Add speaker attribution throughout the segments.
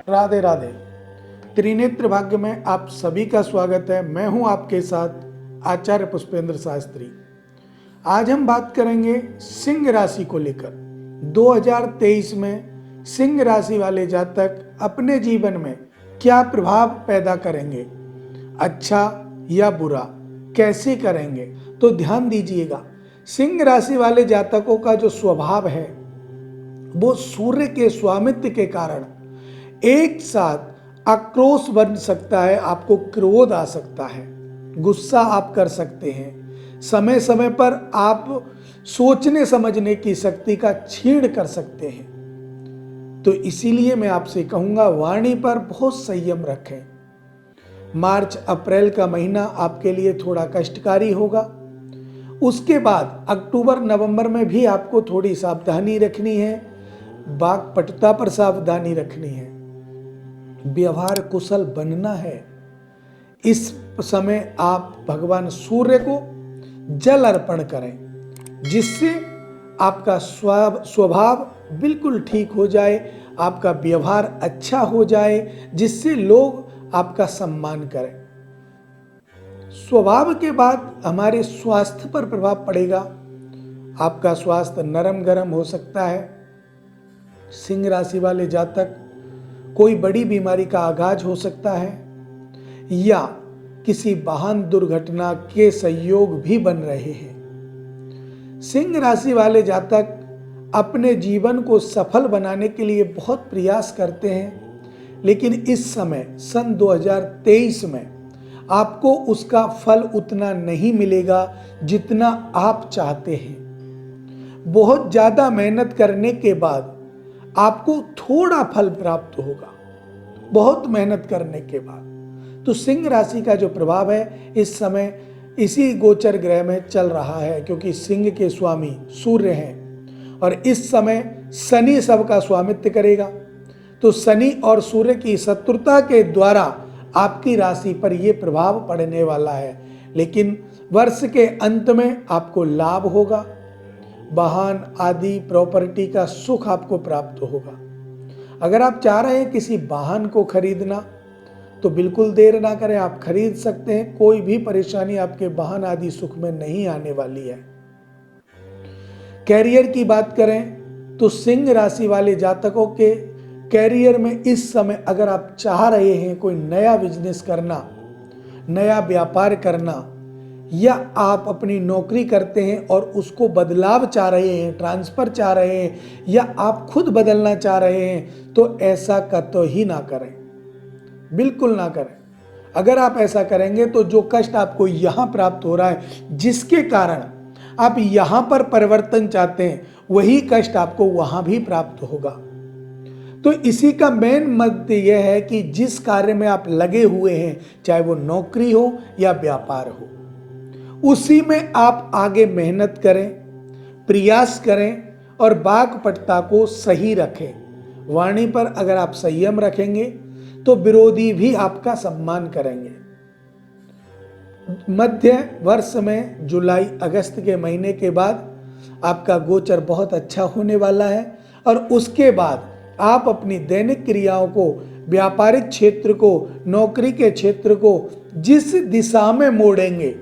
Speaker 1: राधे राधे। त्रिनेत्र भाग्य में आप सभी का स्वागत है। मैं हूं आपके साथ आचार्य पुष्पेंद्र शास्त्री। आज हम बात करेंगे सिंह राशि को लेकर। 2023 में सिंह राशि वाले जातक अपने जीवन में क्या प्रभाव पैदा करेंगे, अच्छा या बुरा, कैसे करेंगे, तो ध्यान दीजिएगा। सिंह राशि वाले जातकों का जो स्वभाव है वो सूर्य के स्वामित्व के कारण एक साथ आक्रोश बन सकता है, आपको क्रोध आ सकता है, गुस्सा आप कर सकते हैं, समय समय पर आप सोचने समझने की शक्ति का छीण कर सकते हैं। तो इसीलिए मैं आपसे कहूंगा वाणी पर बहुत संयम रखें। मार्च अप्रैल का महीना आपके लिए थोड़ा कष्टकारी होगा। उसके बाद अक्टूबर नवंबर में भी आपको थोड़ी सावधानी रखनी है, वाक्पटुता पर सावधानी रखनी है, व्यवहार कुशल बनना है। इस समय आप भगवान सूर्य को जल अर्पण करें, जिससे आपका स्वभाव बिल्कुल ठीक हो जाए, आपका व्यवहार अच्छा हो जाए, जिससे लोग आपका सम्मान करें। स्वभाव के बाद हमारे स्वास्थ्य पर प्रभाव पड़ेगा। आपका स्वास्थ्य नरम गरम हो सकता है। सिंह राशि वाले जातक कोई बड़ी बीमारी का आगाज हो सकता है या किसी वाहन दुर्घटना के संयोग भी बन रहे हैं। सिंह राशि वाले जातक अपने जीवन को सफल बनाने के लिए बहुत प्रयास करते हैं, लेकिन इस समय सन 2023 में आपको उसका फल उतना नहीं मिलेगा जितना आप चाहते हैं। बहुत ज्यादा मेहनत करने के बाद आपको थोड़ा फल प्राप्त होगा, बहुत मेहनत करने के बाद। तो सिंह राशि का जो प्रभाव है इस समय इसी गोचर ग्रह में चल रहा है, क्योंकि सिंह के स्वामी सूर्य हैं और इस समय शनि सबका स्वामित्व करेगा। तो शनि और सूर्य की शत्रुता के द्वारा आपकी राशि पर यह प्रभाव पड़ने वाला है, लेकिन वर्ष के अंत में आपको लाभ होगा। वाहन आदि प्रॉपर्टी का सुख आपको प्राप्त होगा। अगर आप चाह रहे हैं किसी वाहन को खरीदना तो बिल्कुल देर ना करें, आप खरीद सकते हैं। कोई भी परेशानी आपके वाहन आदि सुख में नहीं आने वाली है। कैरियर की बात करें तो सिंह राशि वाले जातकों के कैरियर में इस समय अगर आप चाह रहे हैं कोई नया बिजनेस करना, नया व्यापार करना, या आप अपनी नौकरी करते हैं और उसको बदलाव चाह रहे हैं, ट्रांसफर चाह रहे हैं, या आप खुद बदलना चाह रहे हैं, तो ऐसा कतई ही ना करें, बिल्कुल ना करें। अगर आप ऐसा करेंगे तो जो कष्ट आपको यहां प्राप्त हो रहा है, जिसके कारण आप यहां पर परिवर्तन चाहते हैं, वही कष्ट आपको वहां भी प्राप्त होगा। तो इसी का मेन मध्य यह है कि जिस कार्य में आप लगे हुए हैं, चाहे वो नौकरी हो या व्यापार हो, उसी में आप आगे मेहनत करें, प्रयास करें और वाक्पटुता को सही रखें। वाणी पर अगर आप संयम रखेंगे तो विरोधी भी आपका सम्मान करेंगे। मध्य वर्ष में जुलाई अगस्त के महीने के बाद आपका गोचर बहुत अच्छा होने वाला है और उसके बाद आप अपनी दैनिक क्रियाओं को, व्यापारिक क्षेत्र को, नौकरी के क्षेत्र को जिस दिशा में मोड़ेंगे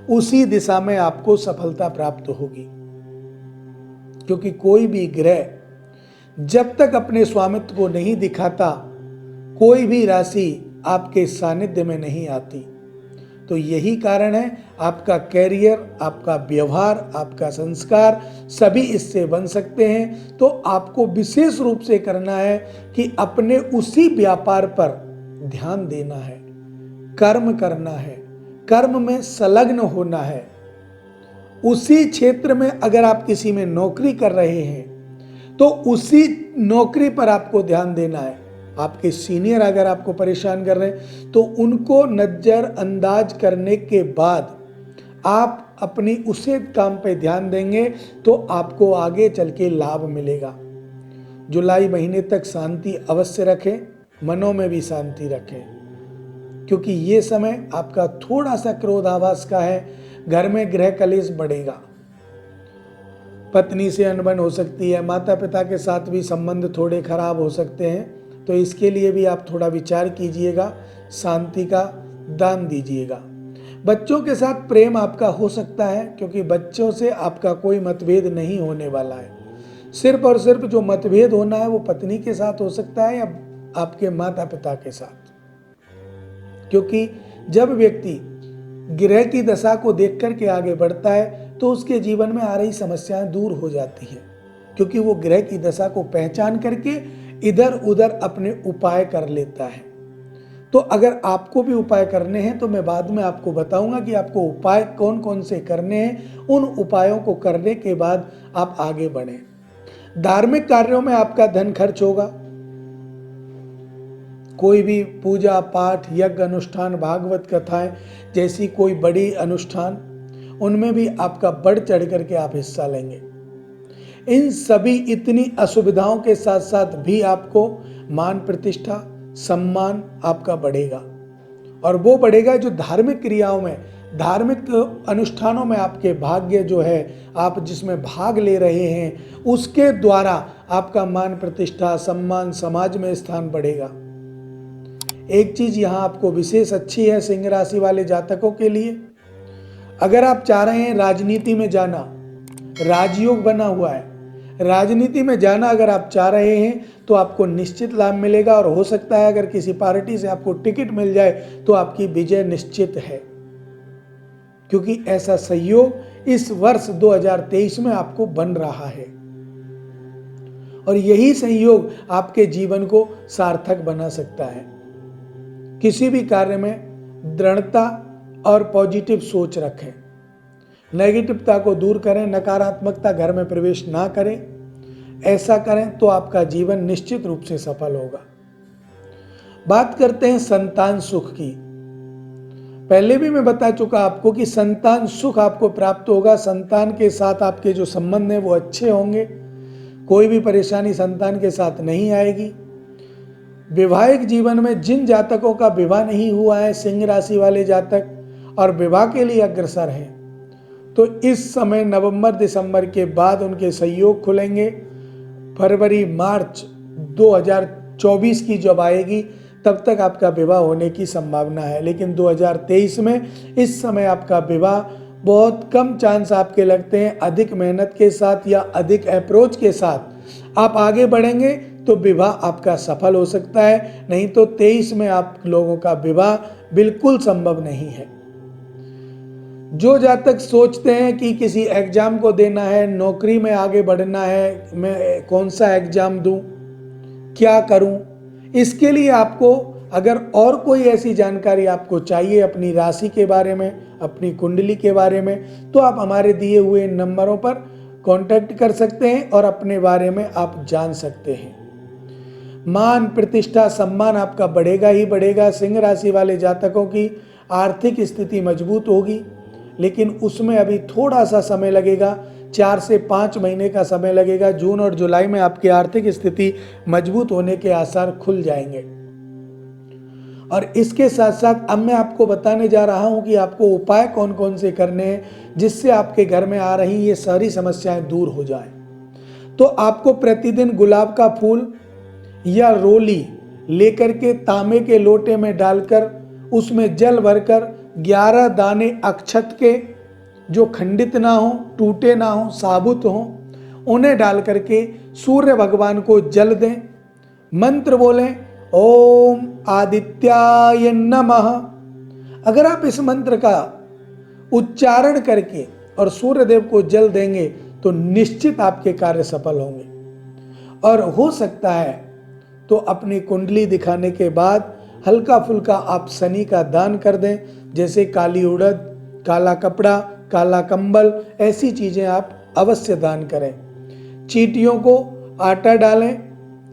Speaker 1: उसी दिशा में आपको सफलता प्राप्त होगी। क्योंकि कोई भी ग्रह जब तक अपने स्वामित्व को नहीं दिखाता, कोई भी राशि आपके सानिध्य में नहीं आती। तो यही कारण है आपका कैरियर, आपका व्यवहार, आपका संस्कार सभी इससे बन सकते हैं। तो आपको विशेष रूप से करना है कि अपने उसी व्यापार पर ध्यान देना है, कर्म करना है, कर्म में संलग्न होना है। उसी क्षेत्र में अगर आप किसी में नौकरी कर रहे हैं तो उसी नौकरी पर आपको ध्यान देना है। आपके सीनियर अगर आपको परेशान कर रहे हैं तो उनको नजरअंदाज करने के बाद आप अपनी उसी काम पे ध्यान देंगे तो आपको आगे चल के लाभ मिलेगा। जुलाई महीने तक शांति अवश्य रखें, मनों में भी शांति रखें, क्योंकि ये समय आपका थोड़ा सा क्रोधाभास का है। घर में गृह कलेश बढ़ेगा, पत्नी से अनबन हो सकती है, माता पिता के साथ भी संबंध थोड़े खराब हो सकते हैं। तो इसके लिए भी आप थोड़ा विचार कीजिएगा, शांति का दान दीजिएगा। बच्चों के साथ प्रेम आपका हो सकता है, क्योंकि बच्चों से आपका कोई मतभेद नहीं होने वाला है। सिर्फ और सिर्फ जो मतभेद होना है वो पत्नी के साथ हो सकता है या आपके माता पिता के साथ, क्योंकि जब व्यक्ति ग्रह की दशा को देख कर के आगे बढ़ता है तो उसके जीवन में आ रही समस्याएं दूर हो जाती हैं, क्योंकि वो ग्रह की दशा को पहचान करके इधर उधर अपने उपाय कर लेता है। तो अगर आपको भी उपाय करने हैं तो मैं बाद में आपको बताऊंगा कि आपको उपाय कौन कौन से करने हैं। उन उपायों को करने के बाद आप आगे बढ़ें। धार्मिक कार्यों में आपका धन खर्च होगा। कोई भी पूजा पाठ, यज्ञ अनुष्ठान, भागवत कथाएं जैसी कोई बड़ी अनुष्ठान, उनमें भी आपका बढ़ चढ़ करके आप हिस्सा लेंगे। इन सभी इतनी असुविधाओं के साथ साथ भी आपको मान प्रतिष्ठा सम्मान आपका बढ़ेगा, और वो बढ़ेगा जो धार्मिक क्रियाओं में, धार्मिक अनुष्ठानों में आपके भाग्य जो है, आप जिसमें भाग ले रहे हैं उसके द्वारा आपका मान प्रतिष्ठा सम्मान समाज में स्थान बढ़ेगा। एक चीज यहां आपको विशेष अच्छी है सिंह राशि वाले जातकों के लिए, अगर आप चाह रहे हैं राजनीति में जाना, राजयोग बना हुआ है, राजनीति में जाना अगर आप चाह रहे हैं तो आपको निश्चित लाभ मिलेगा, और हो सकता है अगर किसी पार्टी से आपको टिकट मिल जाए तो आपकी विजय निश्चित है, क्योंकि ऐसा सहयोग इस वर्ष 2023 में आपको बन रहा है, और यही सहयोग आपके जीवन को सार्थक बना सकता है। किसी भी कार्य में दृढ़ता और पॉजिटिव सोच रखें, नेगेटिवता को दूर करें, नकारात्मकता घर में प्रवेश ना करें। ऐसा करें तो आपका जीवन निश्चित रूप से सफल होगा। बात करते हैं संतान सुख की। पहले भी मैं बता चुका आपको कि संतान सुख आपको प्राप्त होगा। संतान के साथ आपके जो संबंध हैं वो अच्छे होंगे, कोई भी परेशानी संतान के साथ नहीं आएगी। वैवाहिक जीवन में जिन जातकों का विवाह नहीं हुआ है, सिंह राशि वाले जातक, और विवाह के लिए अग्रसर हैं, तो इस समय नवंबर दिसंबर के बाद उनके संयोग खुलेंगे। फरवरी मार्च 2024 की जब आएगी तब तक आपका विवाह होने की संभावना है, लेकिन 2023 में इस समय आपका विवाह बहुत कम चांस आपके लगते हैं। अधिक मेहनत के साथ या अधिक अप्रोच के साथ आप आगे बढ़ेंगे तो विवाह आपका सफल हो सकता है, नहीं तो 23 में आप लोगों का विवाह बिल्कुल संभव नहीं है। जो जातक सोचते हैं कि किसी एग्जाम को देना है, नौकरी में आगे बढ़ना है, मैं कौन सा एग्जाम दूं, क्या करूं, इसके लिए आपको अगर और कोई ऐसी जानकारी आपको चाहिए अपनी राशि के बारे में, अपनी कुंडली के बारे में, तो आप हमारे दिए हुए नंबरों पर कांटेक्ट कर सकते हैं और अपने बारे में आप जान सकते हैं। मान प्रतिष्ठा सम्मान आपका बढ़ेगा ही बढ़ेगा। सिंह राशि वाले जातकों की आर्थिक स्थिति मजबूत होगी, लेकिन उसमें अभी थोड़ा सा समय लगेगा, 4 से 5 महीने का समय लगेगा। जून और जुलाई में आपकी आर्थिक स्थिति मजबूत होने के आसार खुल जाएंगे। और इसके साथ साथ अब मैं आपको बताने जा रहा हूं कि आपको उपाय कौन कौन से करने हैं जिससे आपके घर में आ रही ये सारी समस्याएं दूर हो जाएं। तो आपको प्रतिदिन गुलाब का फूल या रोली लेकर के तांबे के लोटे में डालकर उसमें जल भरकर 11 दाने अक्षत के, जो खंडित ना हो, टूटे ना हो, साबुत हो, उन्हें डाल करके सूर्य भगवान को जल दें। मंत्र बोलें ओम आदित्याय नमः। अगर आप इस मंत्र का उच्चारण करके और सूर्य देव को जल देंगे तो निश्चित आपके कार्य सफल होंगे। और हो सकता है तो अपनी कुंडली दिखाने के बाद हल्का फुल्का आप शनि का दान कर दें, जैसे काली उड़द, काला कपड़ा, काला कंबल, ऐसी चीजें आप अवश्य दान करें। चींटियों को आटा डालें,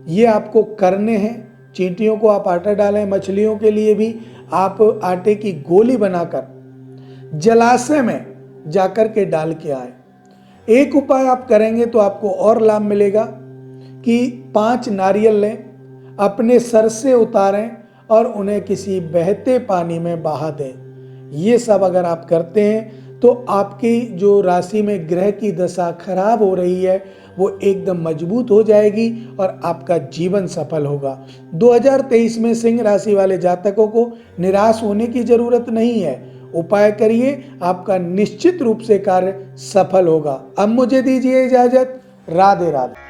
Speaker 1: ये आपको करने हैं। चींटियों को आप आटा डालें। मछलियों के लिए भी आप आटे की गोली बनाकर जलाशय में जाकर के डाल के आए। एक उपाय आप करेंगे तो आपको और लाभ मिलेगा कि 5 नारियल लें, अपने सर से उतारें और उन्हें किसी बहते पानी में बहा दें। ये सब अगर आप करते हैं तो आपकी जो राशि में ग्रह की दशा खराब हो रही है वो एकदम मजबूत हो जाएगी और आपका जीवन सफल होगा। 2023 में सिंह राशि वाले जातकों को निराश होने की जरूरत नहीं है। उपाय करिए, आपका निश्चित रूप से कार्य सफल होगा। अब मुझे दीजिए इजाजत। राधे राधे।